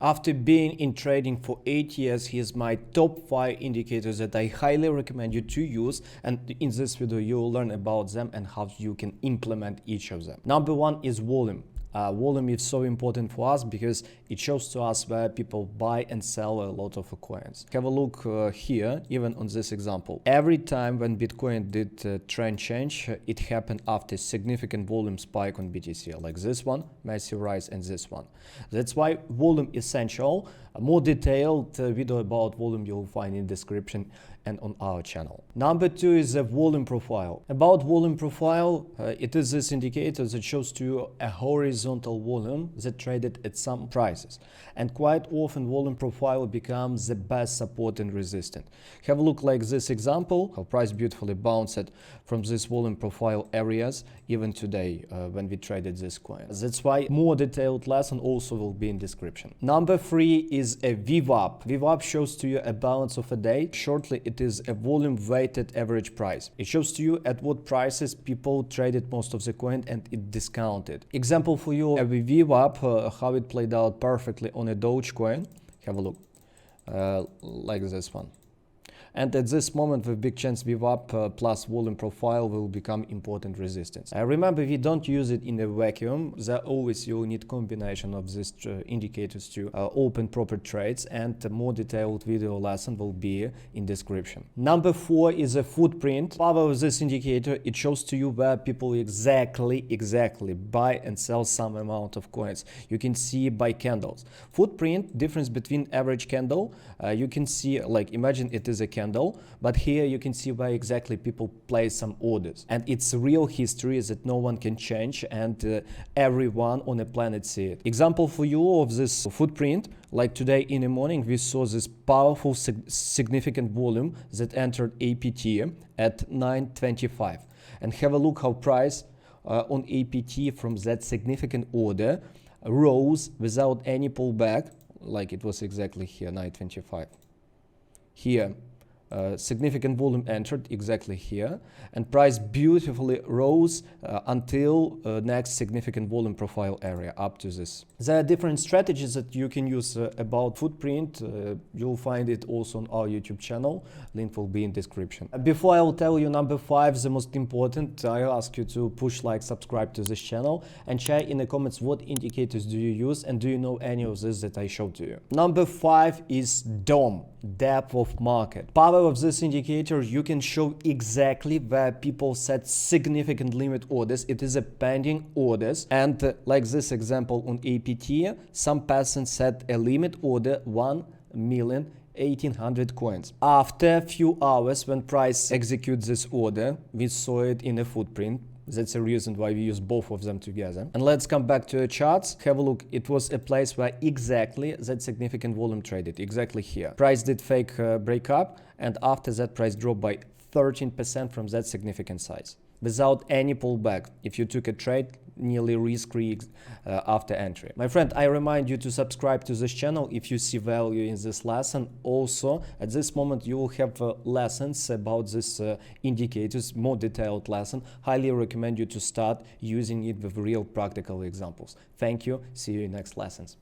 After being in trading for 8 years, here's my top 5 indicators that I highly recommend you to use, and in this video you will learn about them and how you can implement each of them. Number 1 is volume. Volume is so important for us because it shows to us where people buy and sell a lot of coins. Have a look here, even on this example. Every time when Bitcoin did trend change, it happened after significant volume spike on BTC, like this one, massive rise, and this one. That's why volume is essential. A more detailed video about volume you'll find in description and on our channel. Number 2 is a volume profile. About volume profile, it is this indicator that shows to you a horizontal volume that traded at some prices. And quite often volume profile becomes the best support and resistance. Have a look like this example, how price beautifully bounced from this volume profile areas even today when we traded this coin. That's why more detailed lesson also will be in description. Number 3 is a VWAP. VWAP shows to you a balance of a day. Shortly, it is a volume weighted average price. It shows to you at what prices people traded most of the coin and it discounted. Example for you, a VWAP, how it played out perfectly on a Dogecoin. Have a look, like this one. And at this moment, with big chance, VWAP plus volume profile will become important resistance. Remember, we don't use it in a vacuum. There always you'll need combination of these indicators to open proper trades, and a more detailed video lesson will be in description. Number 4 is a footprint. Power of this indicator, it shows to you where people exactly buy and sell some amount of coins. You can see by candles. Footprint, difference between average candle. You can see, like, imagine it is a candle, but here you can see where exactly people place some orders, and it's real history that no one can change, and everyone on the planet see it. Example for you of this footprint, like today in the morning we saw this powerful significant volume that entered APT at 9.25, and have a look how price on APT from that significant order rose without any pullback, like it was exactly here, 9.25. Here, significant volume entered exactly here, and price beautifully rose until next significant volume profile area up to this. There are different strategies that you can use about footprint. You'll find it also on our YouTube channel. Link will be in description. Before I will tell you number 5, the most important, I ask you to push like, subscribe to this channel, and share in the comments what indicators do you use and do you know any of this that I showed to you. Number 5 is DOM, depth of market. Power of this indicator, you can show exactly where people set significant limit orders. It is a pending orders, and like this example on APT, some person set a limit order 1,100,000 coins. After a few hours, when price executes this order, we saw it in a footprint. That's the reason why we use both of them together. And let's come back to the charts. Have a look. It was a place where exactly that significant volume traded, exactly here. Price did fake break up, and after that price dropped by 13% from that significant size, without any pullback. If you took a trade, nearly risk-free after entry. My friend, I remind you to subscribe to this channel if you see value in this lesson. Also, at this moment, you will have lessons about this indicators, more detailed lesson. Highly recommend you to start using it with real practical examples. Thank you. See you in next lessons.